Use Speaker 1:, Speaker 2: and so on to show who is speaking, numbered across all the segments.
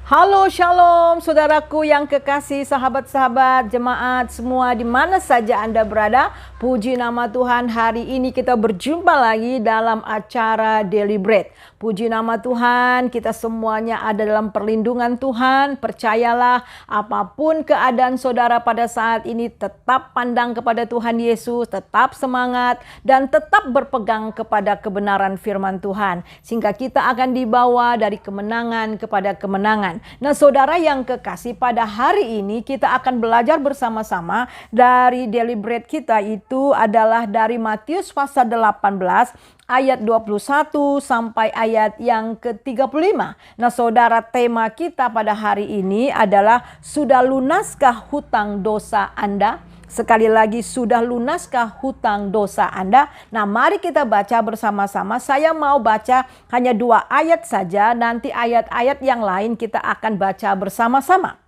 Speaker 1: Halo Shalom saudaraku yang kekasih, sahabat-sahabat jemaat semua di mana saja Anda berada. Puji nama Tuhan, hari ini kita berjumpa lagi dalam acara Daily Bread. Puji nama Tuhan, kita semuanya ada dalam perlindungan Tuhan. Percayalah, apapun keadaan saudara pada saat ini, tetap pandang kepada Tuhan Yesus, tetap semangat dan tetap berpegang kepada kebenaran firman Tuhan, sehingga kita akan dibawa dari kemenangan kepada kemenangan. Nah, saudara yang kekasih, pada hari ini kita akan belajar bersama-sama dari Daily Bread kita, itu adalah dari Matius pasal 18 ayat 21 sampai ayat yang ke-35. Nah, saudara, tema kita pada hari ini adalah sudah lunaskah hutang dosa Anda? Sekali lagi, sudah lunaskah hutang dosa Anda? Nah, mari kita baca bersama-sama. Saya mau baca hanya 2 ayat saja. Nanti ayat-ayat yang lain kita akan baca bersama-sama.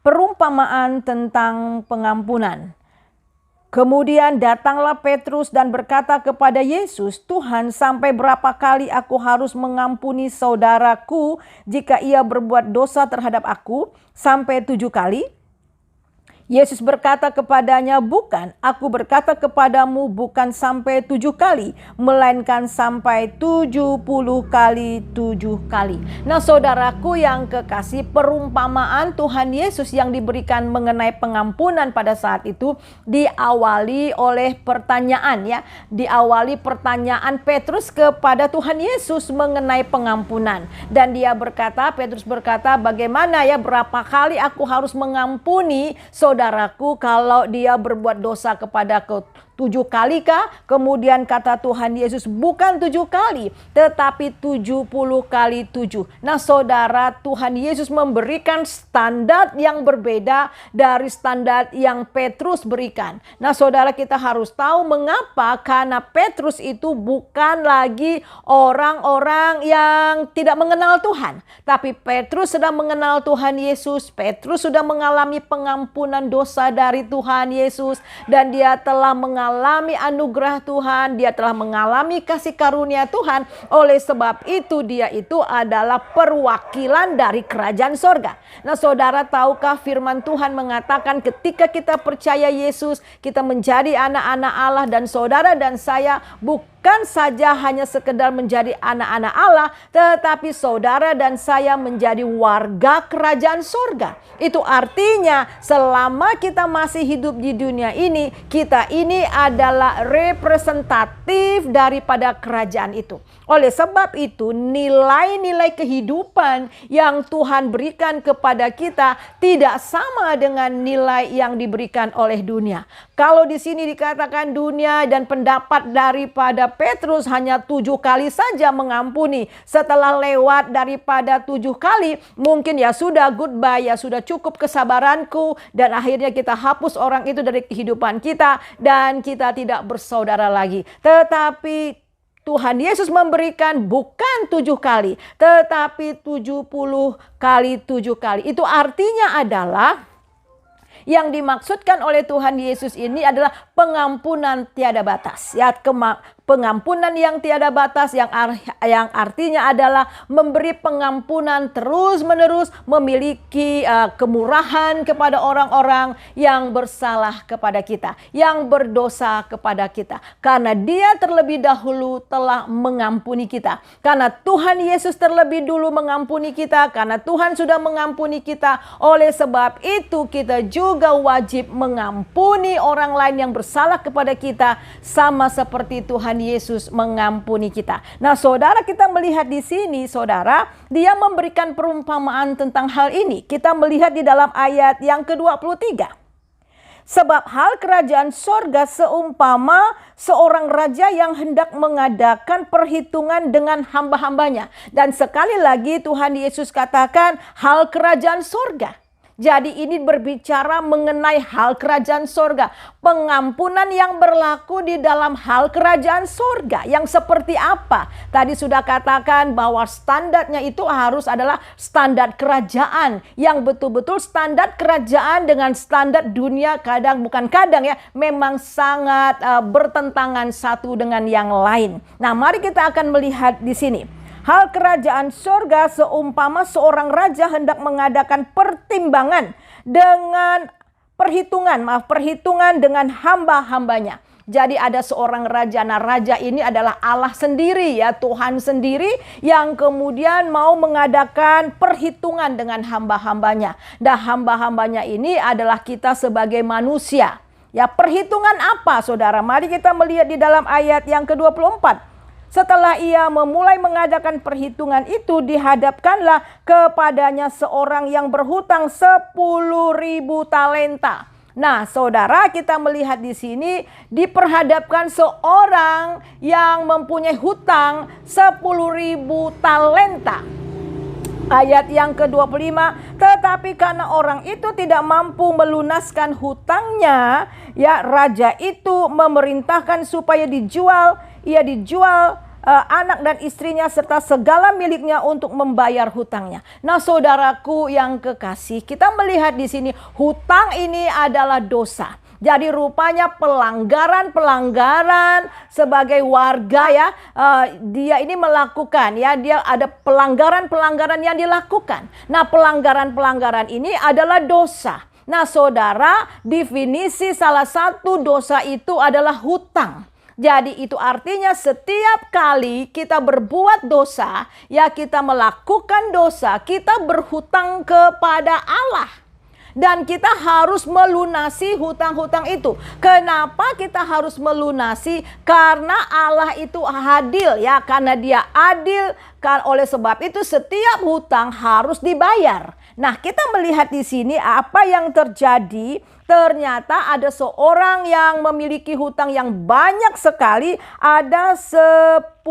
Speaker 1: Perumpamaan tentang pengampunan. Kemudian datanglah Petrus dan berkata kepada Yesus, "Tuhan, sampai berapa kali aku harus mengampuni saudaraku jika ia berbuat dosa terhadap aku? Sampai 7 kali?" Yesus berkata kepadanya, "Bukan, aku berkata kepadamu bukan sampai 7 kali, melainkan sampai 70 kali 7 kali." Nah, saudaraku yang kekasih, perumpamaan Tuhan Yesus yang diberikan mengenai pengampunan pada saat itu diawali oleh pertanyaan, ya. Diawali pertanyaan Petrus kepada Tuhan Yesus mengenai pengampunan. Dan Petrus berkata, "Bagaimana ya, berapa kali aku harus mengampuni saudaraku kalau dia berbuat dosa kepadaku? 7 kali kah?" Kemudian kata Tuhan Yesus, "Bukan 7 kali, tetapi 70 kali 7. Nah, saudara, Tuhan Yesus memberikan standar yang berbeda dari standar yang Petrus berikan. Nah, saudara, kita harus tahu mengapa. Karena Petrus itu bukan lagi orang-orang yang tidak mengenal Tuhan, tapi Petrus sudah mengenal Tuhan Yesus. Petrus sudah mengalami pengampunan dosa dari Tuhan Yesus, dan dia telah mengalami anugerah Tuhan, dia telah mengalami kasih karunia Tuhan. Oleh sebab itu, dia itu adalah perwakilan dari kerajaan sorga. Nah, saudara, tahukah firman Tuhan mengatakan ketika kita percaya Yesus, kita menjadi anak-anak Allah, dan saudara dan saya bukan saja hanya sekedar menjadi anak-anak Allah, tetapi saudara dan saya menjadi warga kerajaan sorga. Itu artinya selama kita masih hidup di dunia ini, kita ini adalah representatif daripada kerajaan itu. Oleh sebab itu, nilai-nilai kehidupan yang Tuhan berikan kepada kita tidak sama dengan nilai yang diberikan oleh dunia. Kalau di sini dikatakan dunia dan pendapat daripada Petrus hanya 7 kali saja mengampuni. Setelah lewat daripada 7 kali, mungkin ya sudah, goodbye, ya sudah cukup kesabaranku, dan akhirnya kita hapus orang itu dari kehidupan kita dan kita tidak bersaudara lagi. Tetapi Tuhan Yesus memberikan bukan 7 kali, tetapi 70 kali 7 kali. Itu artinya adalah yang dimaksudkan oleh Tuhan Yesus ini adalah pengampunan tiada batas. Ya, pengampunan yang tiada batas yang artinya adalah memberi pengampunan terus-menerus, memiliki kemurahan kepada orang-orang yang bersalah kepada kita, yang berdosa kepada kita. Karena Dia terlebih dahulu telah mengampuni kita. Karena Tuhan Yesus terlebih dulu mengampuni kita, karena Tuhan sudah mengampuni kita. Oleh sebab itu, kita juga wajib mengampuni orang lain yang bersalah kepada kita, sama seperti Tuhan Yesus mengampuni kita. Nah, saudara, kita melihat di sini, saudara, dia memberikan perumpamaan tentang hal ini. Kita melihat di dalam ayat yang ke-23. "Sebab hal kerajaan sorga seumpama seorang raja yang hendak mengadakan perhitungan dengan hamba-hambanya." Dan sekali lagi Tuhan Yesus katakan hal kerajaan sorga. Jadi ini berbicara mengenai hal kerajaan sorga. Pengampunan yang berlaku di dalam hal kerajaan sorga. Yang seperti apa? Tadi sudah katakan bahwa standarnya itu harus adalah standar kerajaan. Yang betul-betul standar kerajaan dengan standar dunia bukan kadang ya. Memang sangat bertentangan satu dengan yang lain. Nah, mari kita akan melihat di sini. Hal kerajaan sorga seumpama seorang raja hendak mengadakan pertimbangan dengan perhitungan dengan hamba-hambanya. Jadi ada seorang raja. Nah, raja ini adalah Allah sendiri ya, Tuhan sendiri yang kemudian mau mengadakan perhitungan dengan hamba-hambanya. Dan hamba-hambanya ini adalah kita sebagai manusia. Ya, perhitungan apa, saudara? Mari kita melihat di dalam ayat yang ke-24. Setelah ia memulai mengadakan perhitungan itu, dihadapkanlah kepadanya seorang yang berhutang 10.000 talenta. Nah, saudara, kita melihat di sini diperhadapkan seorang yang mempunyai hutang 10.000 talenta. Ayat yang ke-25, tetapi karena orang itu tidak mampu melunaskan hutangnya, ya, raja itu memerintahkan supaya ia dijual anak dan istrinya serta segala miliknya untuk membayar hutangnya. Nah, saudaraku yang kekasih, kita melihat di sini hutang ini adalah dosa. Jadi rupanya pelanggaran sebagai warga ya, dia ini melakukan ya, dia ada pelanggaran yang dilakukan. Nah, pelanggaran ini adalah dosa. Nah, saudara, definisi salah satu dosa itu adalah hutang. Jadi itu artinya setiap kali kita berbuat dosa, ya kita melakukan dosa, kita berhutang kepada Allah. Dan kita harus melunasi hutang-hutang itu. Kenapa kita harus melunasi? Karena Allah itu adil ya. Karena dia adil, oleh sebab itu setiap hutang harus dibayar. Nah, kita melihat di sini apa yang terjadi. Ternyata ada seorang yang memiliki hutang yang banyak sekali. Ada 10.000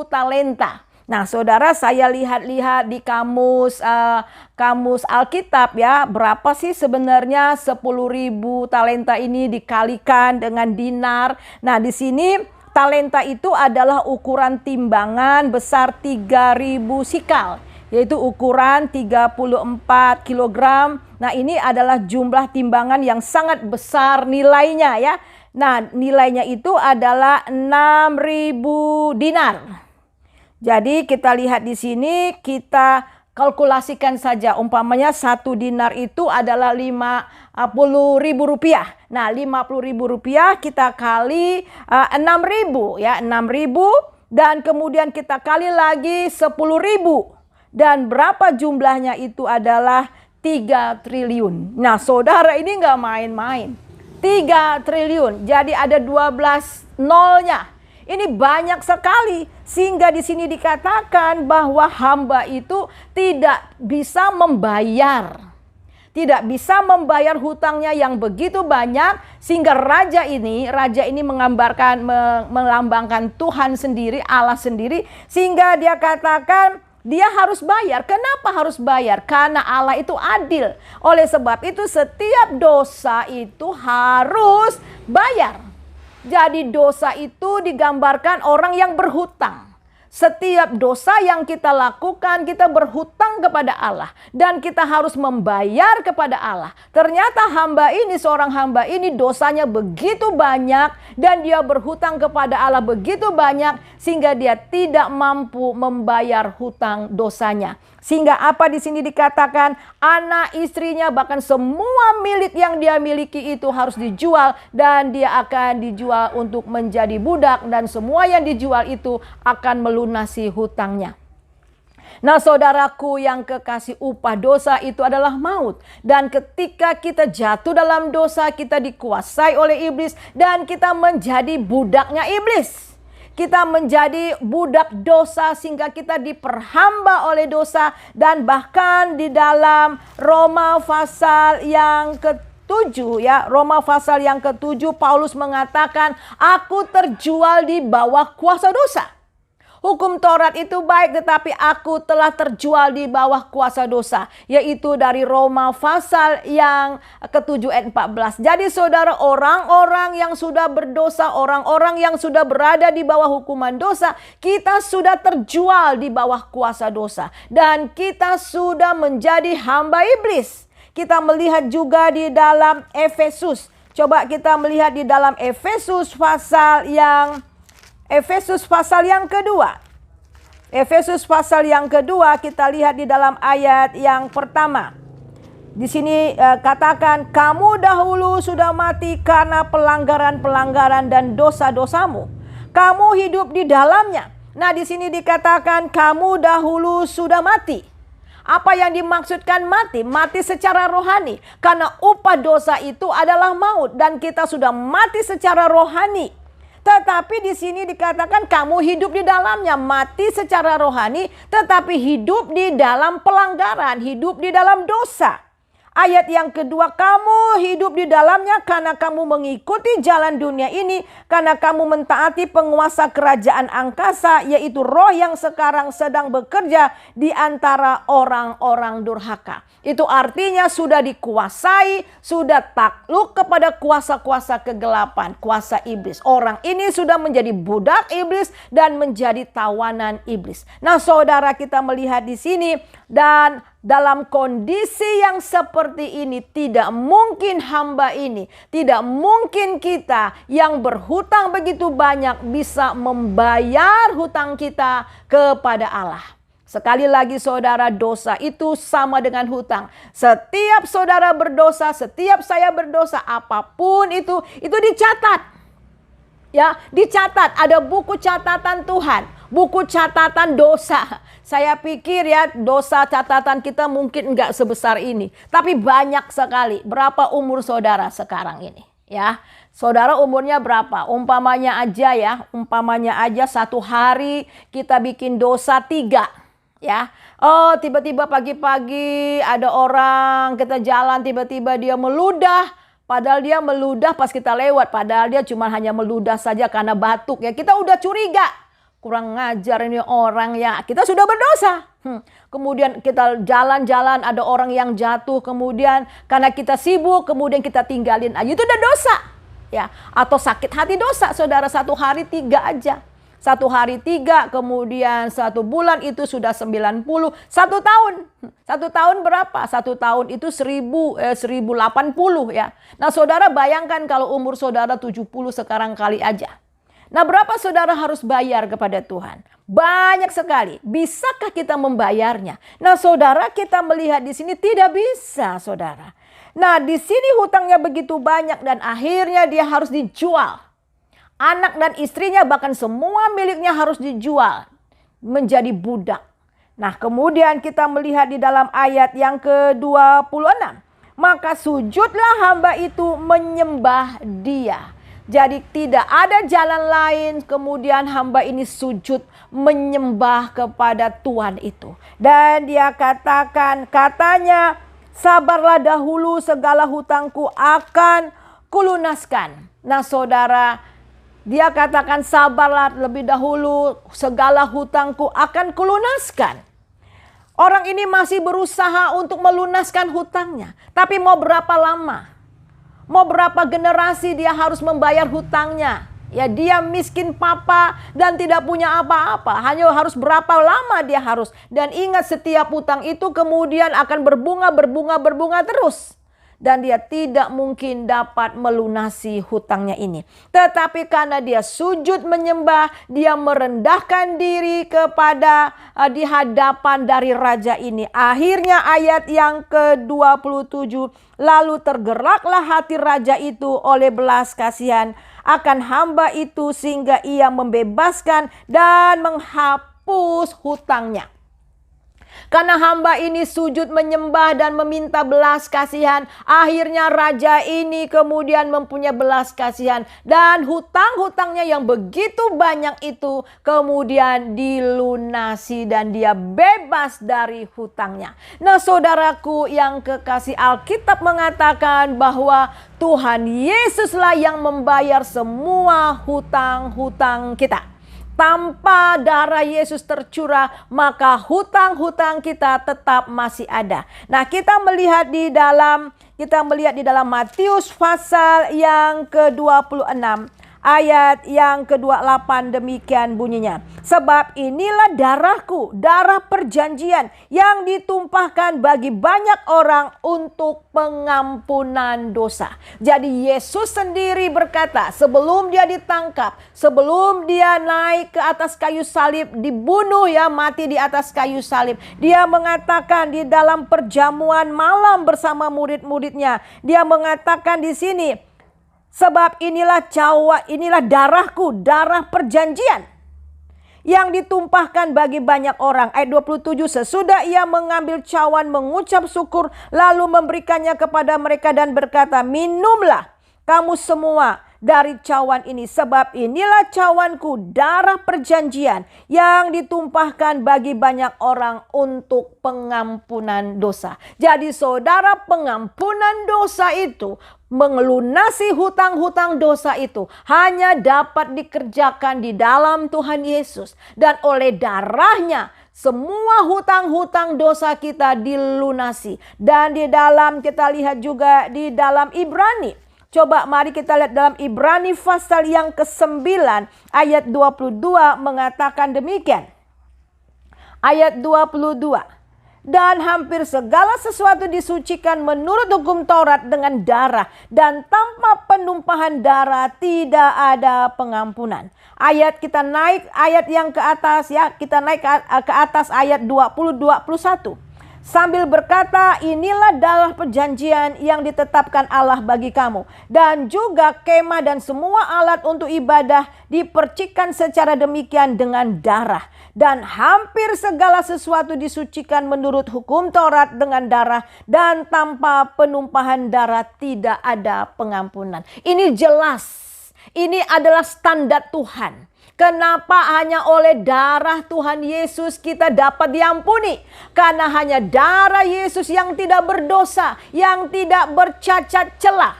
Speaker 1: talenta. Nah, saudara, saya lihat-lihat di kamus Alkitab ya, berapa sih sebenarnya 10.000 talenta ini dikalikan dengan dinar. Nah, di sini talenta itu adalah ukuran timbangan besar 3.000 sikal, yaitu ukuran 34 kilogram. Nah, ini adalah jumlah timbangan yang sangat besar nilainya ya. Nah, nilainya itu adalah 6.000 dinar. Jadi kita lihat di sini, kita kalkulasikan saja. Umpamanya 1 dinar itu adalah 50.000 rupiah. Nah, 50.000 rupiah kita kali 6.000 ya, 6.000, dan kemudian kita kali lagi 10.000. Dan berapa jumlahnya itu adalah 3 triliun. Nah, saudara, ini nggak main-main. 3 triliun. Jadi ada 12 nolnya. Ini banyak sekali, sehingga di sini dikatakan bahwa hamba itu tidak bisa membayar. Tidak bisa membayar hutangnya yang begitu banyak, sehingga raja ini melambangkan Tuhan sendiri, Allah sendiri, sehingga dia katakan dia harus bayar. Kenapa harus bayar? Karena Allah itu adil. Oleh sebab itu setiap dosa itu harus bayar. Jadi dosa itu digambarkan orang yang berhutang. Setiap dosa yang kita lakukan, kita berhutang kepada Allah. Dan kita harus membayar kepada Allah. Ternyata seorang hamba ini dosanya begitu banyak. Dan dia berhutang kepada Allah begitu banyak. Sehingga dia tidak mampu membayar hutang dosanya. Sehingga apa di sini dikatakan, anak istrinya bahkan semua milik yang dia miliki itu harus dijual. Dan dia akan dijual untuk menjadi budak. Dan semua yang dijual itu akan melunasi hutangnya. Nah, saudaraku yang kekasih, upah dosa itu adalah maut. Dan ketika kita jatuh dalam dosa, kita dikuasai oleh iblis. Dan kita menjadi budaknya iblis. Kita menjadi budak dosa sehingga kita diperhamba oleh dosa. Dan bahkan di dalam Roma pasal yang ke-7 ya, Roma pasal yang ke-7 Paulus mengatakan, aku terjual di bawah kuasa dosa. Hukum Taurat itu baik, tetapi aku telah terjual di bawah kuasa dosa. Yaitu dari Roma pasal yang ke-7 ayat 14. Jadi saudara, orang-orang yang sudah berdosa, orang-orang yang sudah berada di bawah hukuman dosa, kita sudah terjual di bawah kuasa dosa. Dan kita sudah menjadi hamba iblis. Kita melihat juga di dalam Efesus. Coba kita melihat di dalam Efesus pasal yang kedua. Efesus pasal yang kedua, kita lihat di dalam ayat yang pertama. Di sini katakan, kamu dahulu sudah mati karena pelanggaran-pelanggaran dan dosa-dosamu. Kamu hidup di dalamnya. Nah, di sini dikatakan kamu dahulu sudah mati. Apa yang dimaksudkan mati? Mati secara rohani. Karena upah dosa itu adalah maut dan kita sudah mati secara rohani. Tetapi di sini dikatakan kamu hidup di dalamnya, mati secara rohani, tetapi hidup di dalam pelanggaran, hidup di dalam dosa. Ayat yang kedua, kamu hidup di dalamnya karena kamu mengikuti jalan dunia ini, karena kamu mentaati penguasa kerajaan angkasa, yaitu roh yang sekarang sedang bekerja di antara orang-orang durhaka. Itu artinya sudah dikuasai, sudah takluk kepada kuasa-kuasa kegelapan, kuasa iblis. Orang ini sudah menjadi budak iblis dan menjadi tawanan iblis. Nah, saudara, kita melihat di sini, dan dalam kondisi yang seperti ini tidak mungkin hamba ini, tidak mungkin kita yang berhutang begitu banyak bisa membayar hutang kita kepada Allah. Sekali lagi saudara, dosa itu sama dengan hutang. Setiap saudara berdosa, setiap saya berdosa, apapun itu dicatat. Ya, dicatat, ada buku catatan Tuhan, buku catatan dosa. Saya pikir ya, dosa catatan kita mungkin enggak sebesar ini, tapi banyak sekali. Berapa umur saudara sekarang ini? Ya, saudara umurnya berapa? Umpamanya aja satu hari kita bikin dosa 3. Ya, oh tiba-tiba pagi-pagi ada orang kita jalan, tiba-tiba dia meludah. Padahal dia meludah pas kita lewat. Padahal dia cuma hanya meludah saja karena batuk. Ya, kita udah curiga. Kurang ngajar ini orang ya. Kita sudah berdosa. Kemudian kita jalan-jalan ada orang yang jatuh. Kemudian karena kita sibuk. Kemudian kita tinggalin aja. Itu udah dosa. Ya, atau sakit hati dosa. Saudara, 1 hari 3 aja. 1 hari 3, kemudian 1 bulan itu sudah 90, 1 tahun. 1 tahun berapa? 1 tahun itu 1080 ya. Nah, saudara bayangkan kalau umur saudara 70 sekarang kali aja. Nah, berapa saudara harus bayar kepada Tuhan? Banyak sekali. Bisakah kita membayarnya? Nah, saudara, kita melihat di sini tidak bisa, saudara. Nah, di sini hutangnya begitu banyak dan akhirnya dia harus dijual. Anak dan istrinya bahkan semua miliknya harus dijual menjadi budak. Nah, kemudian kita melihat di dalam ayat yang ke-26. Maka sujudlah hamba itu menyembah dia. Jadi tidak ada jalan lain, kemudian hamba ini sujud menyembah kepada Tuhan itu. Dan dia katanya, sabarlah dahulu, segala hutangku akan kulunaskan. Nah, saudara, dia katakan sabarlah lebih dahulu, segala hutangku akan kulunaskan. Orang ini masih berusaha untuk melunaskan hutangnya. Tapi mau berapa lama? Mau berapa generasi dia harus membayar hutangnya? Ya, dia miskin papa dan tidak punya apa-apa. Hanya harus berapa lama dia harus. Dan ingat, setiap hutang itu kemudian akan berbunga terus. Dan dia tidak mungkin dapat melunasi hutangnya ini. Tetapi karena dia sujud menyembah, dia merendahkan diri kepada di hadapan dari raja ini. Akhirnya ayat yang ke-27, lalu tergeraklah hati raja itu oleh belas kasihan akan hamba itu sehingga ia membebaskan dan menghapus hutangnya. Karena hamba ini sujud menyembah dan meminta belas kasihan, akhirnya raja ini kemudian mempunyai belas kasihan. Dan hutang-hutangnya yang begitu banyak itu kemudian dilunasi dan dia bebas dari hutangnya. Nah, saudaraku yang kekasih, Alkitab mengatakan bahwa Tuhan Yesuslah yang membayar semua hutang-hutang kita. Tanpa darah Yesus tercurah, maka hutang-hutang kita tetap masih ada. Nah, kita melihat di dalam Matius pasal yang ke-26 ayat yang ke-28 demikian bunyinya. Sebab inilah darahku, darah perjanjian yang ditumpahkan bagi banyak orang untuk pengampunan dosa. Jadi Yesus sendiri berkata sebelum dia ditangkap, sebelum dia naik ke atas kayu salib, dibunuh ya, mati di atas kayu salib. Dia mengatakan di dalam perjamuan malam bersama murid-muridnya, dia mengatakan di sini, sebab inilah darahku, darah perjanjian yang ditumpahkan bagi banyak orang. Ayat 27, sesudah ia mengambil cawan, mengucap syukur, lalu memberikannya kepada mereka dan berkata, minumlah kamu semua dari cawan ini, sebab inilah cawanku, darah perjanjian yang ditumpahkan bagi banyak orang untuk pengampunan dosa. Jadi saudara, pengampunan dosa itu, melunasi hutang-hutang dosa itu hanya dapat dikerjakan di dalam Tuhan Yesus. Dan oleh darahnya semua hutang-hutang dosa kita dilunasi. Dan di dalam, kita lihat juga di dalam Ibrani. Coba mari kita lihat dalam Ibrani pasal yang ke-9 ayat 22 mengatakan demikian. Ayat 22. Dan hampir segala sesuatu disucikan menurut hukum Taurat dengan darah, dan tanpa penumpahan darah tidak ada pengampunan. Ayat kita naik ayat yang ke atas ya, kita naik ke atas ayat 20-21. Sambil berkata, inilah darah perjanjian yang ditetapkan Allah bagi kamu. Dan juga kemah dan semua alat untuk ibadah dipercikan secara demikian dengan darah. Dan hampir segala sesuatu disucikan menurut hukum Taurat dengan darah. Dan tanpa penumpahan darah tidak ada pengampunan. Ini jelas, ini adalah standar Tuhan. Kenapa hanya oleh darah Tuhan Yesus kita dapat diampuni? Karena hanya darah Yesus yang tidak berdosa, yang tidak bercacat celah.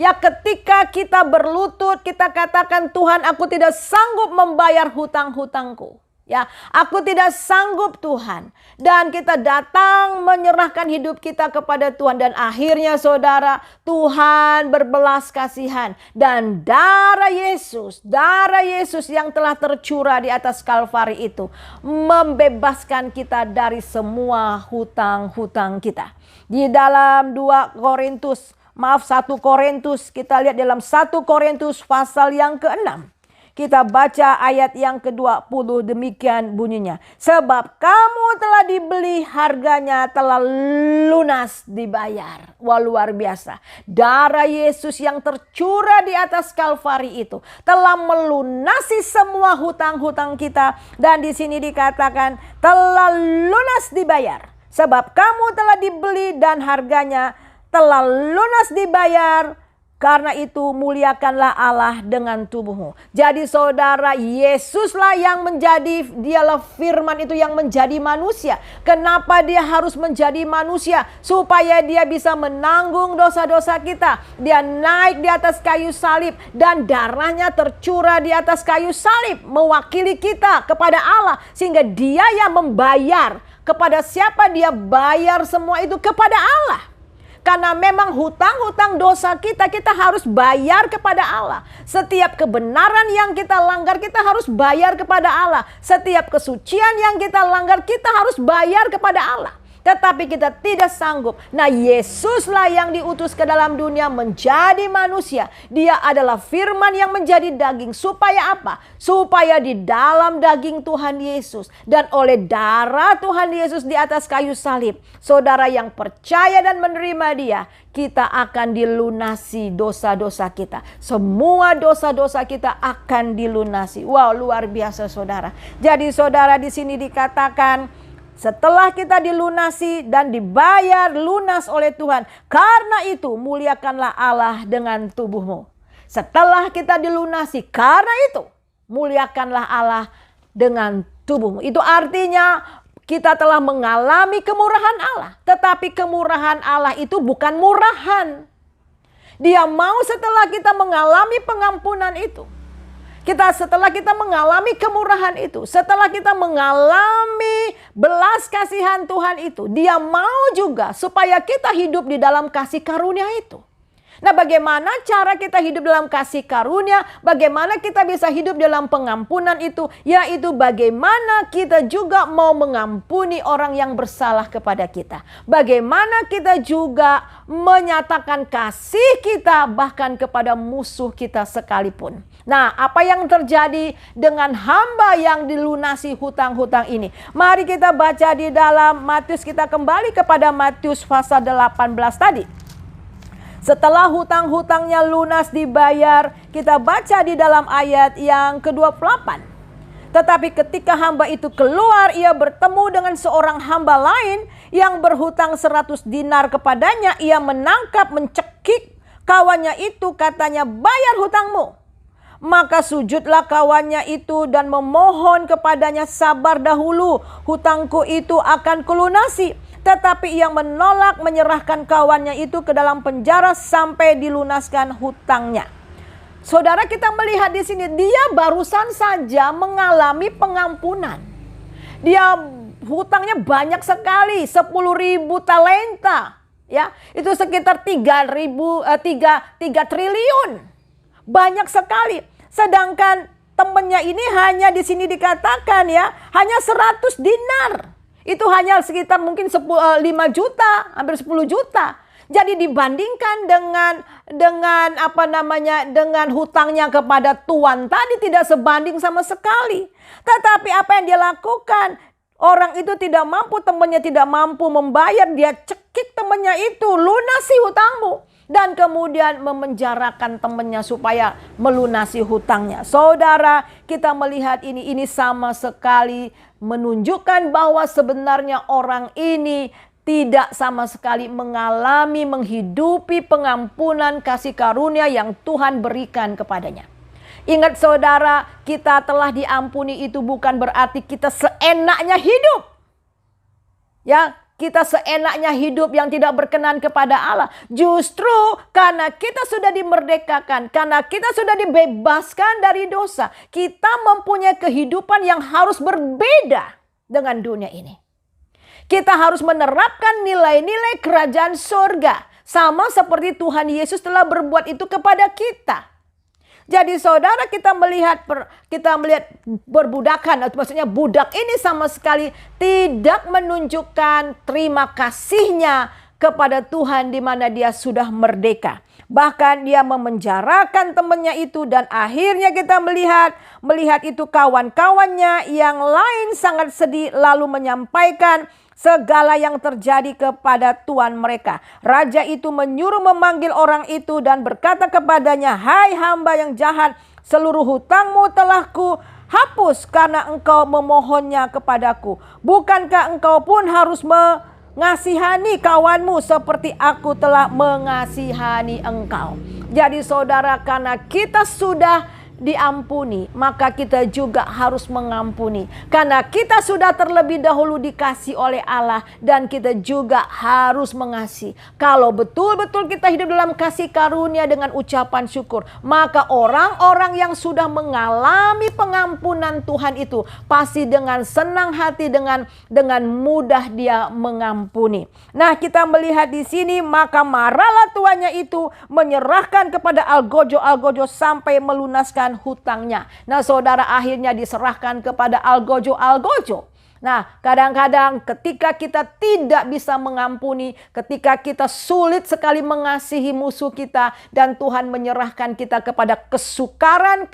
Speaker 1: Ya, ketika kita berlutut, kita katakan, Tuhan, aku tidak sanggup membayar hutang-hutangku. Ya, aku tidak sanggup Tuhan. Dan kita datang menyerahkan hidup kita kepada Tuhan. Dan akhirnya saudara, Tuhan berbelas kasihan. Dan darah Yesus yang telah tercurah di atas Kalvari itu membebaskan kita dari semua hutang-hutang kita. Di dalam 1 Korintus, kita lihat dalam 1 Korintus pasal yang ke-6. Kita baca ayat yang ke-20 demikian bunyinya. Sebab kamu telah dibeli, harganya telah lunas dibayar. Wah, luar biasa. Darah Yesus yang tercurah di atas Kalvari itu telah melunasi semua hutang-hutang kita. Dan di sini dikatakan telah lunas dibayar. Sebab kamu telah dibeli dan harganya telah lunas dibayar. Karena itu muliakanlah Allah dengan tubuhmu. Jadi saudara, Yesuslah yang menjadi, dialah firman itu yang menjadi manusia. Kenapa dia harus menjadi manusia? Supaya dia bisa menanggung dosa-dosa kita. Dia naik di atas kayu salib dan darahnya tercurah di atas kayu salib. Mewakili kita kepada Allah. Sehingga dia yang membayar. Kepada siapa dia bayar semua itu? Kepada Allah. Karena memang hutang-hutang dosa kita harus bayar kepada Allah. Setiap kebenaran yang kita langgar, kita harus bayar kepada Allah. Setiap kesucian yang kita langgar, kita harus bayar kepada Allah. Tetapi kita tidak sanggup. Nah, Yesuslah yang diutus ke dalam dunia menjadi manusia. Dia adalah firman yang menjadi daging. Supaya apa? Supaya di dalam daging Tuhan Yesus dan oleh darah Tuhan Yesus di atas kayu salib, saudara yang percaya dan menerima dia, kita akan dilunasi dosa-dosa kita. Semua dosa-dosa kita akan dilunasi. Wow, luar biasa saudara. Jadi saudara, di sini dikatakan, setelah kita dilunasi dan dibayar lunas oleh Tuhan, karena itu muliakanlah Allah dengan tubuhmu. Setelah kita dilunasi, karena itu muliakanlah Allah dengan tubuhmu. Itu artinya kita telah mengalami kemurahan Allah. Tetapi kemurahan Allah itu bukan murahan. Dia mau setelah kita mengalami pengampunan itu, setelah kita mengalami kemurahan itu, setelah kita mengalami belas kasihan Tuhan itu, dia mau juga supaya kita hidup di dalam kasih karunia itu. Nah, bagaimana cara kita hidup dalam kasih karunia? Bagaimana kita bisa hidup dalam pengampunan itu? Yaitu bagaimana kita juga mau mengampuni orang yang bersalah kepada kita. Bagaimana kita juga menyatakan kasih kita bahkan kepada musuh kita sekalipun. Nah, apa yang terjadi dengan hamba yang dilunasi hutang-hutang ini? Mari kita baca di dalam Matius, kita kembali kepada Matius pasal 18 tadi. Setelah hutang-hutangnya lunas dibayar, kita baca di dalam ayat yang ke-28. Tetapi ketika hamba itu keluar, ia bertemu dengan seorang hamba lain yang berhutang 100 dinar kepadanya. Ia menangkap, mencekik kawannya itu, katanya, bayar hutangmu. Maka sujudlah kawannya itu dan memohon kepadanya, sabar dahulu, hutangku itu akan kulunasi. Tetapi ia menolak, menyerahkan kawannya itu ke dalam penjara sampai dilunaskan hutangnya. Saudara, kita melihat di sini dia barusan saja mengalami pengampunan. Dia hutangnya banyak sekali, 10.000 talenta. Ya, itu sekitar 3 triliun. Banyak sekali. Sedangkan temannya ini hanya di sini dikatakan ya, hanya 100 dinar. Itu hanya sekitar mungkin 5 juta, hampir 10 juta. Jadi dibandingkan dengan hutangnya kepada tuan tadi tidak sebanding sama sekali. Tetapi apa yang dia lakukan? Orang itu tidak mampu, temannya tidak mampu membayar, dia cekik temannya itu, lunasi hutangmu. Dan kemudian memenjarakan temannya supaya melunasi hutangnya. Saudara, kita melihat ini sama sekali menunjukkan bahwa sebenarnya orang ini tidak sama sekali mengalami, menghidupi pengampunan kasih karunia yang Tuhan berikan kepadanya. Ingat saudara, kita telah diampuni itu bukan berarti kita seenaknya hidup. Ya, kita seenaknya hidup yang tidak berkenan kepada Allah. Justru karena kita sudah dimerdekakan, karena kita sudah dibebaskan dari dosa, kita mempunyai kehidupan yang harus berbeda dengan dunia ini. Kita harus menerapkan nilai-nilai kerajaan surga. Sama seperti Tuhan Yesus telah berbuat itu kepada kita. Jadi saudara, kita melihat perbudakan, maksudnya budak ini sama sekali tidak menunjukkan terima kasihnya kepada Tuhan di mana dia sudah merdeka. Bahkan dia memenjarakan temannya itu, dan akhirnya kita melihat itu kawan-kawannya yang lain sangat sedih lalu menyampaikan segala yang terjadi kepada tuan mereka. Raja itu menyuruh memanggil orang itu dan berkata kepadanya, "Hai hamba yang jahat, seluruh hutangmu telah ku hapus karena engkau memohonnya kepadaku. Bukankah engkau pun harus mengasihani kawanmu seperti aku telah mengasihani engkau?" Jadi saudara, karena kita sudah diampuni, maka kita juga harus mengampuni. Karena kita sudah terlebih dahulu dikasih oleh Allah, dan kita juga harus mengasihi. Kalau betul-betul kita hidup dalam kasih karunia dengan ucapan syukur, maka orang-orang yang sudah mengalami pengampunan Tuhan itu pasti dengan senang hati, dengan mudah dia mengampuni. Nah, kita melihat di sini, maka marahlah tuannya itu, menyerahkan kepada algojo sampai melunaskan hutangnya. Nah saudara, akhirnya diserahkan kepada algojo. Nah, kadang-kadang ketika kita tidak bisa mengampuni, ketika kita sulit sekali mengasihi musuh kita, dan Tuhan menyerahkan kita kepada kesukaran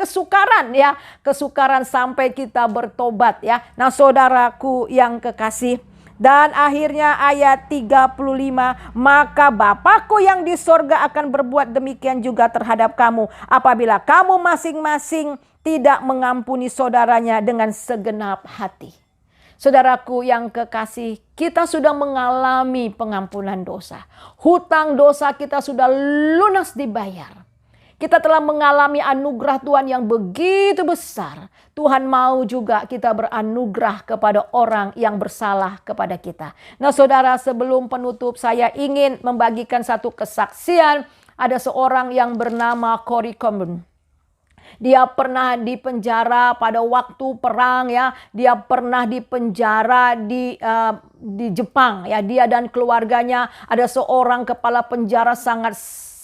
Speaker 1: ya, kesukaran sampai kita bertobat ya. Nah saudaraku yang kekasih, dan akhirnya ayat 35, maka Bapakku yang di sorga akan berbuat demikian juga terhadap kamu, apabila kamu masing-masing tidak mengampuni saudaranya dengan segenap hati. Saudaraku yang kekasih, kita sudah mengalami pengampunan dosa. Hutang dosa kita sudah lunas dibayar. Kita telah mengalami anugerah Tuhan yang begitu besar. Tuhan mau juga kita beranugerah kepada orang yang bersalah kepada kita. Nah saudara, sebelum penutup saya ingin membagikan satu kesaksian. Ada seorang yang bernama Corrie Coleman. Dia pernah dipenjara pada waktu perang ya. Dia pernah dipenjara di Jepang ya. Dia dan keluarganya, ada seorang kepala penjara sangat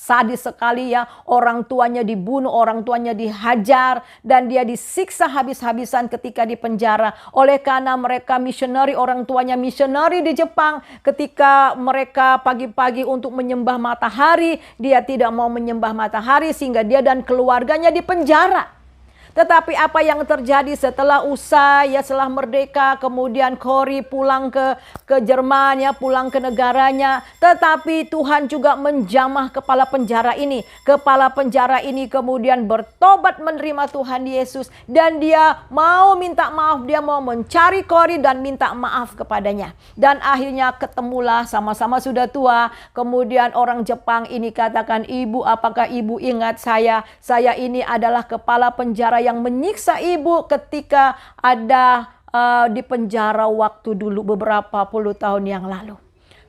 Speaker 1: sadis sekali ya. Orang tuanya dibunuh, orang tuanya dihajar, dan dia disiksa habis-habisan ketika di penjara. Oleh karena mereka misionari, orang tuanya misionari di Jepang, ketika mereka pagi-pagi untuk menyembah matahari, dia tidak mau menyembah matahari sehingga dia dan keluarganya di penjara. Tetapi apa yang terjadi setelah usai ya, setelah merdeka, kemudian Corrie pulang ke Jerman ya, pulang ke negaranya. Tetapi Tuhan juga menjamah kepala penjara ini. Kepala penjara ini kemudian bertobat menerima Tuhan Yesus, dan dia mau minta maaf, dia mau mencari Corrie dan minta maaf kepadanya. Dan akhirnya ketemulah, sama-sama sudah tua. Kemudian orang Jepang ini katakan, "Ibu, apakah ibu ingat saya? Saya ini adalah kepala penjara yang menyiksa ibu ketika ada di penjara waktu dulu beberapa puluh tahun yang lalu."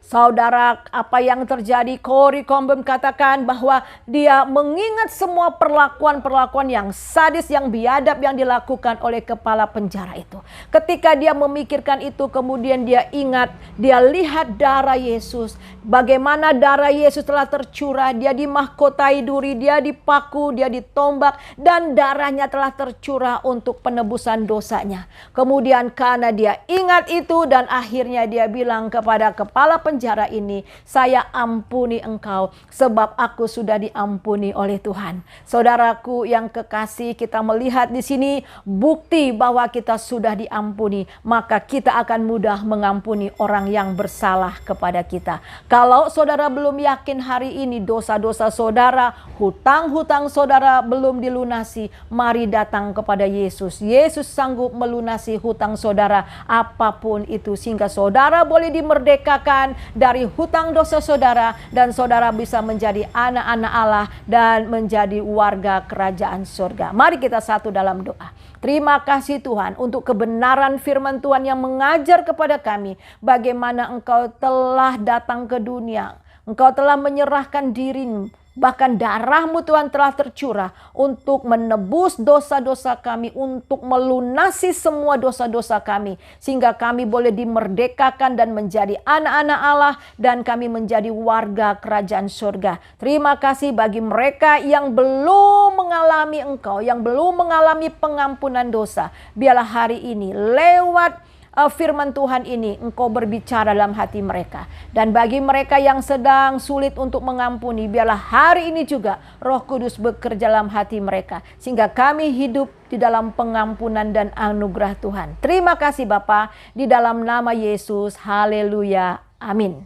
Speaker 1: Saudara, apa yang terjadi? Corrie Combem katakan bahwa dia mengingat semua perlakuan-perlakuan yang sadis, yang biadab yang dilakukan oleh kepala penjara itu. Ketika dia memikirkan itu, kemudian dia ingat, dia lihat darah Yesus. Bagaimana darah Yesus telah tercurah, dia dimahkotai duri, dia dipaku, dia ditombak, dan darahnya telah tercurah untuk penebusan dosanya. Kemudian karena dia ingat itu, dan akhirnya dia bilang kepada kepala penjara ini, "Saya ampuni engkau sebab aku sudah diampuni oleh Tuhan." Saudaraku yang kekasih, kita melihat di sini bukti bahwa kita sudah diampuni, maka kita akan mudah mengampuni orang yang bersalah kepada kita. Kalau saudara belum yakin hari ini dosa-dosa saudara, hutang-hutang saudara belum dilunasi, mari datang kepada Yesus. Yesus sanggup melunasi hutang saudara apapun itu, sehingga saudara boleh dimerdekakan dari hutang dosa saudara, dan saudara bisa menjadi anak-anak Allah dan menjadi warga kerajaan surga. Mari kita satu dalam doa. Terima kasih Tuhan untuk kebenaran firman Tuhan yang mengajar kepada kami bagaimana Engkau telah datang ke dunia. Engkau telah menyerahkan dirimu, bahkan darahmu Tuhan telah tercurah untuk menebus dosa-dosa kami, untuk melunasi semua dosa-dosa kami, sehingga kami boleh dimerdekakan dan menjadi anak-anak Allah, dan kami menjadi warga kerajaan surga. Terima kasih bagi mereka yang belum mengalami Engkau, yang belum mengalami pengampunan dosa. Biarlah hari ini lewat firman Tuhan ini Engkau berbicara dalam hati mereka. Dan bagi mereka yang sedang sulit untuk mengampuni, biarlah hari ini juga Roh Kudus bekerja dalam hati mereka, sehingga kami hidup di dalam pengampunan dan anugerah Tuhan. Terima kasih Bapa, di dalam nama Yesus. Haleluya. Amin.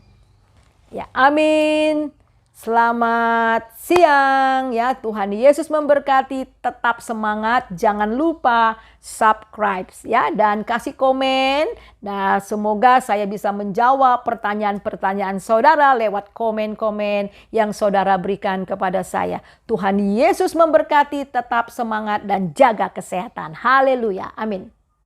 Speaker 1: Ya, amin. Selamat siang ya, Tuhan Yesus memberkati. Tetap semangat, jangan lupa subscribe ya, dan kasih komen. Nah, semoga saya bisa menjawab pertanyaan-pertanyaan saudara lewat komen-komen yang saudara berikan kepada saya. Tuhan Yesus memberkati, tetap semangat dan jaga kesehatan. Haleluya, amin.